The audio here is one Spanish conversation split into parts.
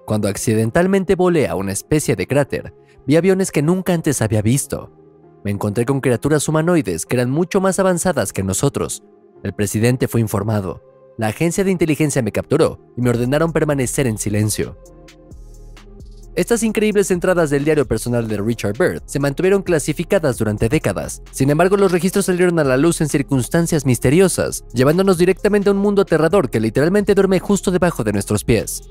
Cuando accidentalmente volé a una especie de cráter, vi aviones que nunca antes había visto. Me encontré con criaturas humanoides que eran mucho más avanzadas que nosotros. El presidente fue informado. La agencia de inteligencia me capturó y me ordenaron permanecer en silencio. Estas increíbles entradas del diario personal de Richard Byrd se mantuvieron clasificadas durante décadas. Sin embargo, los registros salieron a la luz en circunstancias misteriosas, llevándonos directamente a un mundo aterrador que literalmente duerme justo debajo de nuestros pies.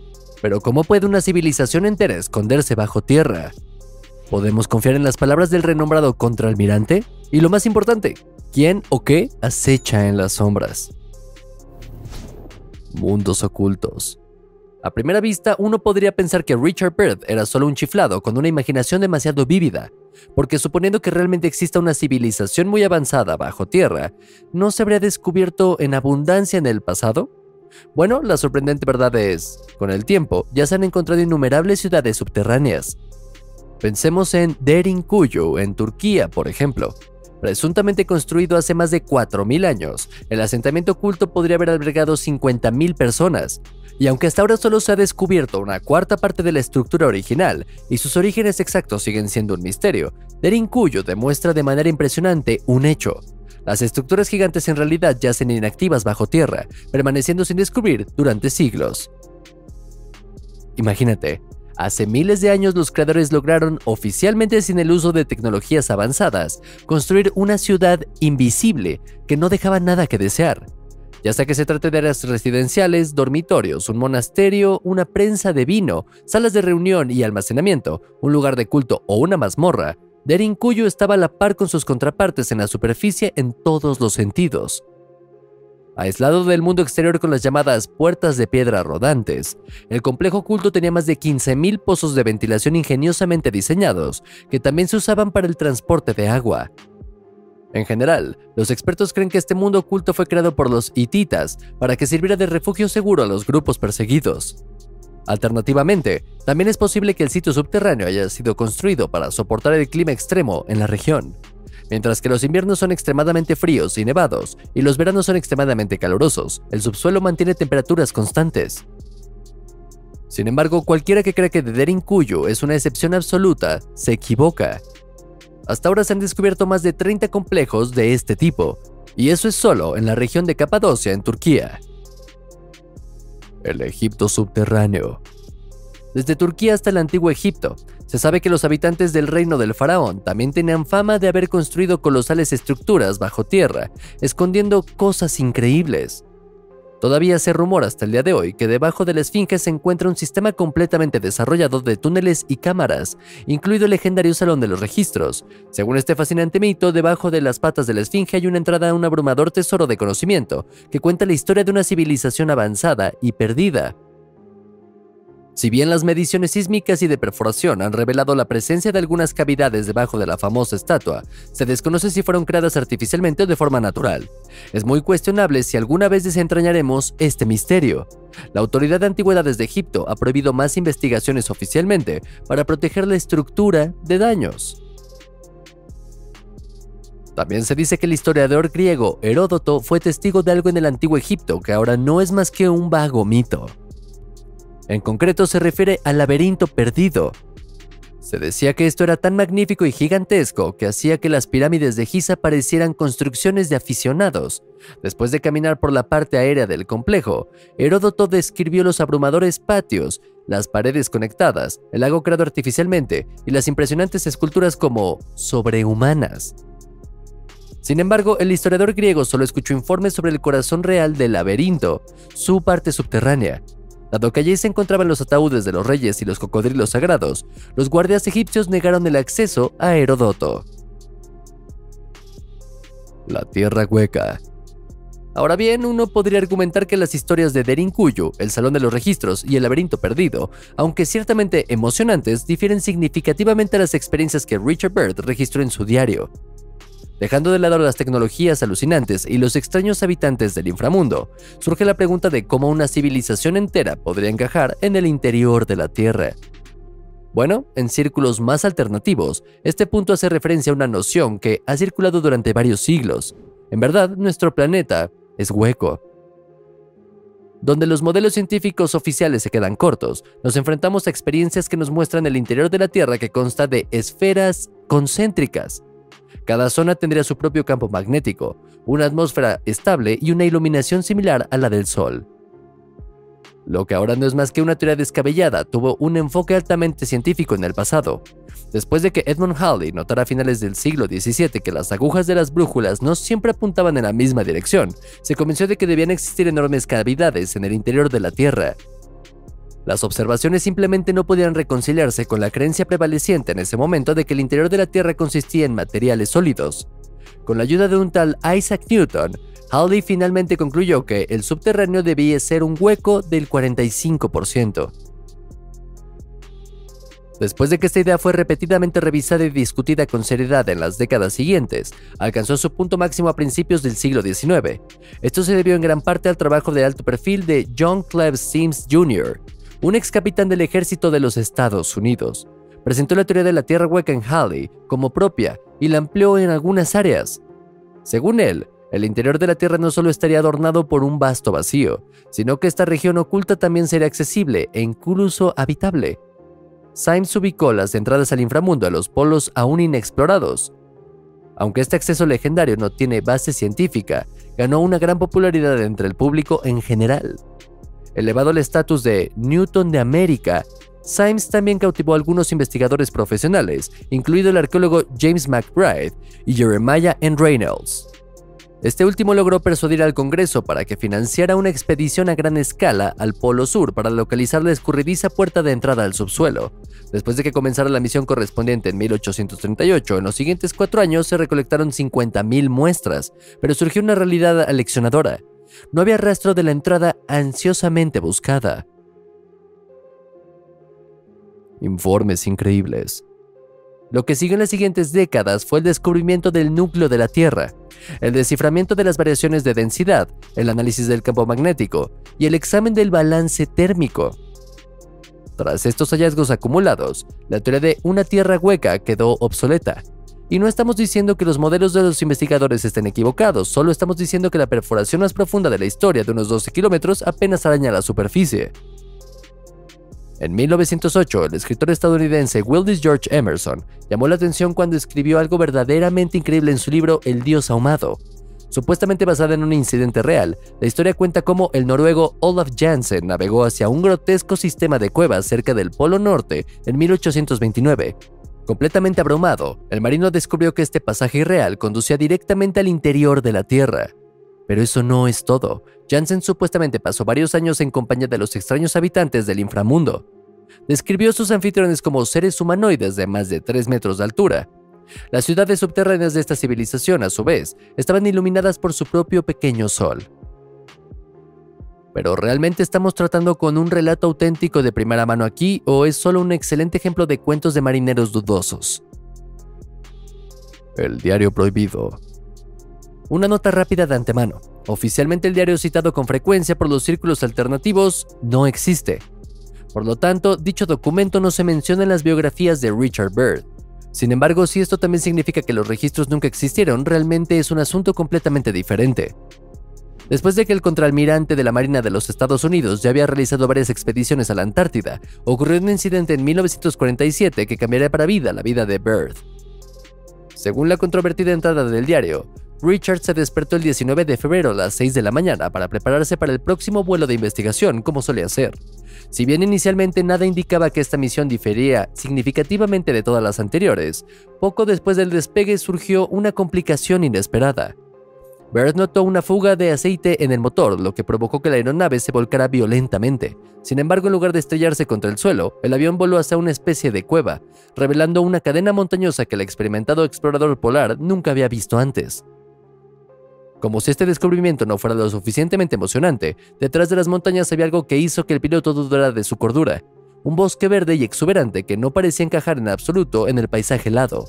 Pero ¿cómo puede una civilización entera esconderse bajo tierra? ¿Podemos confiar en las palabras del renombrado contraalmirante? Y lo más importante, ¿quién o qué acecha en las sombras? Mundos ocultos. A primera vista, uno podría pensar que Richard Byrd era solo un chiflado con una imaginación demasiado vívida, porque suponiendo que realmente exista una civilización muy avanzada bajo tierra, ¿no se habría descubierto en abundancia en el pasado? Bueno, la sorprendente verdad es, con el tiempo, ya se han encontrado innumerables ciudades subterráneas. Pensemos en Derinkuyu, en Turquía, por ejemplo. Presuntamente construido hace más de 4000 años, el asentamiento oculto podría haber albergado 50.000 personas. Y aunque hasta ahora solo se ha descubierto una cuarta parte de la estructura original y sus orígenes exactos siguen siendo un misterio, Derinkuyu demuestra de manera impresionante un hecho. Las estructuras gigantes en realidad yacen inactivas bajo tierra, permaneciendo sin descubrir durante siglos. Imagínate, hace miles de años los creadores lograron, oficialmente sin el uso de tecnologías avanzadas, construir una ciudad invisible que no dejaba nada que desear. Ya sea que se trate de áreas residenciales, dormitorios, un monasterio, una prensa de vino, salas de reunión y almacenamiento, un lugar de culto o una mazmorra, Derinkuyu estaba a la par con sus contrapartes en la superficie en todos los sentidos. Aislado del mundo exterior con las llamadas puertas de piedra rodantes, el complejo oculto tenía más de 15.000 pozos de ventilación ingeniosamente diseñados, que también se usaban para el transporte de agua. En general, los expertos creen que este mundo oculto fue creado por los hititas para que sirviera de refugio seguro a los grupos perseguidos. Alternativamente, también es posible que el sitio subterráneo haya sido construido para soportar el clima extremo en la región. Mientras que los inviernos son extremadamente fríos y nevados, y los veranos son extremadamente calurosos, el subsuelo mantiene temperaturas constantes. Sin embargo, cualquiera que crea que Derinkuyu es una excepción absoluta, se equivoca. Hasta ahora se han descubierto más de 30 complejos de este tipo, y eso es solo en la región de Capadocia, en Turquía. El Egipto subterráneo. Desde Turquía hasta el antiguo Egipto, se sabe que los habitantes del reino del faraón también tenían fama de haber construido colosales estructuras bajo tierra, escondiendo cosas increíbles. Todavía se rumora hasta el día de hoy que debajo de la Esfinge se encuentra un sistema completamente desarrollado de túneles y cámaras, incluido el legendario Salón de los Registros. Según este fascinante mito, debajo de las patas de la Esfinge hay una entrada a un abrumador tesoro de conocimiento que cuenta la historia de una civilización avanzada y perdida. Si bien las mediciones sísmicas y de perforación han revelado la presencia de algunas cavidades debajo de la famosa estatua, se desconoce si fueron creadas artificialmente o de forma natural. Es muy cuestionable si alguna vez desentrañaremos este misterio. La Autoridad de Antigüedades de Egipto ha prohibido más investigaciones oficialmente para proteger la estructura de daños. También se dice que el historiador griego Heródoto fue testigo de algo en el antiguo Egipto que ahora no es más que un vago mito. En concreto se refiere al laberinto perdido. Se decía que esto era tan magnífico y gigantesco que hacía que las pirámides de Giza parecieran construcciones de aficionados. Después de caminar por la parte aérea del complejo, Heródoto describió los abrumadores patios, las paredes conectadas, el lago creado artificialmente y las impresionantes esculturas como sobrehumanas. Sin embargo, el historiador griego solo escuchó informes sobre el corazón real del laberinto, su parte subterránea. Dado que allí se encontraban los ataúdes de los reyes y los cocodrilos sagrados, los guardias egipcios negaron el acceso a Heródoto. La tierra hueca. Ahora bien, uno podría argumentar que las historias de Derinkuyu, el Salón de los Registros y el Laberinto Perdido, aunque ciertamente emocionantes, difieren significativamente a las experiencias que Richard Byrd registró en su diario. Dejando de lado las tecnologías alucinantes y los extraños habitantes del inframundo, surge la pregunta de cómo una civilización entera podría encajar en el interior de la Tierra. Bueno, en círculos más alternativos, este punto hace referencia a una noción que ha circulado durante varios siglos. En verdad, nuestro planeta es hueco. Donde los modelos científicos oficiales se quedan cortos, nos enfrentamos a experiencias que nos muestran el interior de la Tierra que consta de esferas concéntricas. Cada zona tendría su propio campo magnético, una atmósfera estable y una iluminación similar a la del Sol. Lo que ahora no es más que una teoría descabellada, tuvo un enfoque altamente científico en el pasado. Después de que Edmund Halley notara a finales del siglo XVII que las agujas de las brújulas no siempre apuntaban en la misma dirección, se convenció de que debían existir enormes cavidades en el interior de la Tierra. Las observaciones simplemente no podían reconciliarse con la creencia prevaleciente en ese momento de que el interior de la Tierra consistía en materiales sólidos. Con la ayuda de un tal Isaac Newton, Halley finalmente concluyó que el subterráneo debía ser un hueco del 45%. Después de que esta idea fue repetidamente revisada y discutida con seriedad en las décadas siguientes, alcanzó su punto máximo a principios del siglo XIX. Esto se debió en gran parte al trabajo de alto perfil de John Cleve Symmes Jr., un ex capitán del ejército de los Estados Unidos. Presentó la teoría de la Tierra hueca en Halley como propia y la amplió en algunas áreas. Según él, el interior de la Tierra no solo estaría adornado por un vasto vacío, sino que esta región oculta también sería accesible e incluso habitable. Symmes ubicó las entradas al inframundo a los polos aún inexplorados. Aunque este acceso legendario no tiene base científica, ganó una gran popularidad entre el público en general. Elevado al estatus de Newton de América, Symmes también cautivó a algunos investigadores profesionales, incluido el arqueólogo James McBride y Jeremiah N. Reynolds. Este último logró persuadir al Congreso para que financiara una expedición a gran escala al Polo Sur para localizar la escurridiza puerta de entrada al subsuelo. Después de que comenzara la misión correspondiente en 1838, en los siguientes 4 años se recolectaron 50,000 muestras, pero surgió una realidad aleccionadora. No había rastro de la entrada ansiosamente buscada. Informes increíbles. Lo que siguió en las siguientes décadas fue el descubrimiento del núcleo de la Tierra, el desciframiento de las variaciones de densidad, el análisis del campo magnético y el examen del balance térmico. Tras estos hallazgos acumulados, la teoría de una Tierra hueca quedó obsoleta. Y no estamos diciendo que los modelos de los investigadores estén equivocados, solo estamos diciendo que la perforación más profunda de la historia de unos 12 kilómetros apenas araña la superficie. En 1908, el escritor estadounidense Willis George Emerson llamó la atención cuando escribió algo verdaderamente increíble en su libro El Dios Ahumado. Supuestamente basada en un incidente real, la historia cuenta cómo el noruego Olaf Jansen navegó hacia un grotesco sistema de cuevas cerca del Polo Norte en 1829. Completamente abrumado, el marino descubrió que este pasaje irreal conducía directamente al interior de la Tierra. Pero eso no es todo. Jansen supuestamente pasó varios años en compañía de los extraños habitantes del inframundo. Describió a sus anfitriones como seres humanoides de más de 3 metros de altura. Las ciudades subterráneas de esta civilización, a su vez, estaban iluminadas por su propio pequeño sol. ¿Pero realmente estamos tratando con un relato auténtico de primera mano aquí o es solo un excelente ejemplo de cuentos de marineros dudosos? El diario prohibido. Una nota rápida de antemano. Oficialmente el diario citado con frecuencia por los círculos alternativos no existe. Por lo tanto, dicho documento no se menciona en las biografías de Richard Byrd. Sin embargo, si esto también significa que los registros nunca existieron, realmente es un asunto completamente diferente. Después de que el contraalmirante de la Marina de los Estados Unidos ya había realizado varias expediciones a la Antártida, ocurrió un incidente en 1947 que cambiaría para vida la vida de Byrd. Según la controvertida entrada del diario, Richard se despertó el 19 de febrero a las 6 de la mañana para prepararse para el próximo vuelo de investigación, como solía hacer. Si bien inicialmente nada indicaba que esta misión difería significativamente de todas las anteriores, poco después del despegue surgió una complicación inesperada. Byrd notó una fuga de aceite en el motor, lo que provocó que la aeronave se volcara violentamente. Sin embargo, en lugar de estrellarse contra el suelo, el avión voló hacia una especie de cueva, revelando una cadena montañosa que el experimentado explorador polar nunca había visto antes. Como si este descubrimiento no fuera lo suficientemente emocionante, detrás de las montañas había algo que hizo que el piloto dudara de su cordura. Un bosque verde y exuberante que no parecía encajar en absoluto en el paisaje helado.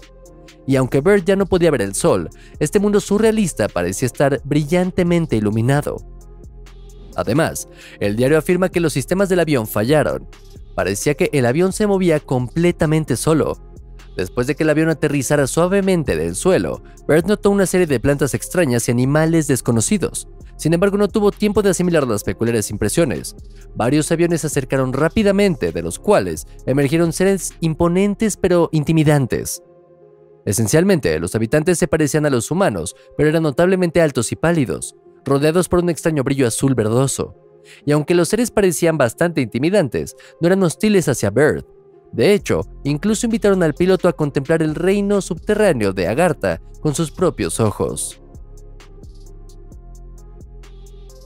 Y aunque Byrd ya no podía ver el sol, este mundo surrealista parecía estar brillantemente iluminado. Además, el diario afirma que los sistemas del avión fallaron. Parecía que el avión se movía completamente solo. Después de que el avión aterrizara suavemente del suelo, Byrd notó una serie de plantas extrañas y animales desconocidos. Sin embargo, no tuvo tiempo de asimilar las peculiares impresiones. Varios aviones se acercaron rápidamente, de los cuales emergieron seres imponentes pero intimidantes. Esencialmente, los habitantes se parecían a los humanos, pero eran notablemente altos y pálidos, rodeados por un extraño brillo azul verdoso. Y aunque los seres parecían bastante intimidantes, no eran hostiles hacia Byrd. De hecho, incluso invitaron al piloto a contemplar el reino subterráneo de Agartha con sus propios ojos.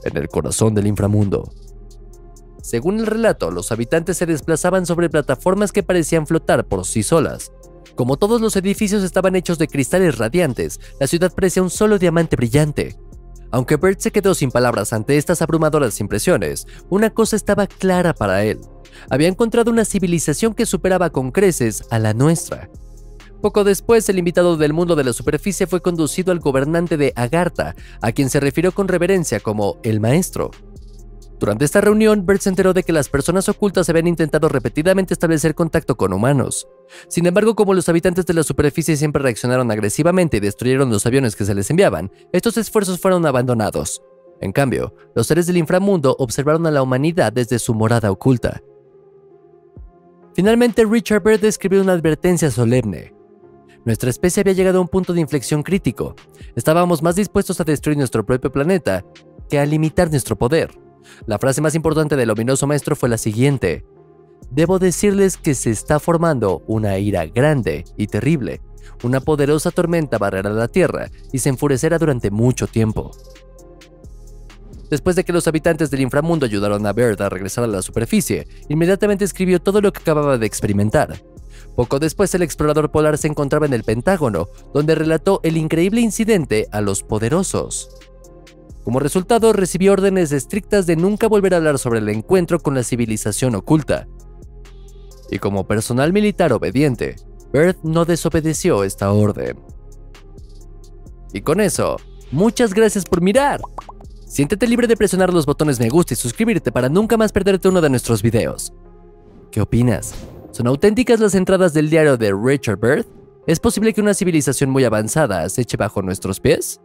En el corazón del inframundo. Según el relato, los habitantes se desplazaban sobre plataformas que parecían flotar por sí solas. Como todos los edificios estaban hechos de cristales radiantes, la ciudad parecía un solo diamante brillante. Aunque Byrd se quedó sin palabras ante estas abrumadoras impresiones, una cosa estaba clara para él. Había encontrado una civilización que superaba con creces a la nuestra. Poco después, el invitado del mundo de la superficie fue conducido al gobernante de Agartha, a quien se refirió con reverencia como el maestro. Durante esta reunión, Byrd se enteró de que las personas ocultas habían intentado repetidamente establecer contacto con humanos. Sin embargo, como los habitantes de la superficie siempre reaccionaron agresivamente y destruyeron los aviones que se les enviaban, estos esfuerzos fueron abandonados. En cambio, los seres del inframundo observaron a la humanidad desde su morada oculta. Finalmente, Richard Byrd escribió una advertencia solemne. Nuestra especie había llegado a un punto de inflexión crítico. Estábamos más dispuestos a destruir nuestro propio planeta que a limitar nuestro poder. La frase más importante del ominoso maestro fue la siguiente: debo decirles que se está formando una ira grande y terrible. Una poderosa tormenta barrerá la Tierra y se enfurecerá durante mucho tiempo. Después de que los habitantes del inframundo ayudaron a Byrd a regresar a la superficie, inmediatamente escribió todo lo que acababa de experimentar. Poco después, el explorador polar se encontraba en el Pentágono, donde relató el increíble incidente a los poderosos. Como resultado, recibió órdenes estrictas de nunca volver a hablar sobre el encuentro con la civilización oculta. Y como personal militar obediente, Byrd no desobedeció esta orden. Y con eso, muchas gracias por mirar. Siéntete libre de presionar los botones me gusta y suscribirte para nunca más perderte uno de nuestros videos. ¿Qué opinas? ¿Son auténticas las entradas del diario de Richard Byrd? ¿Es posible que una civilización muy avanzada aceche bajo nuestros pies?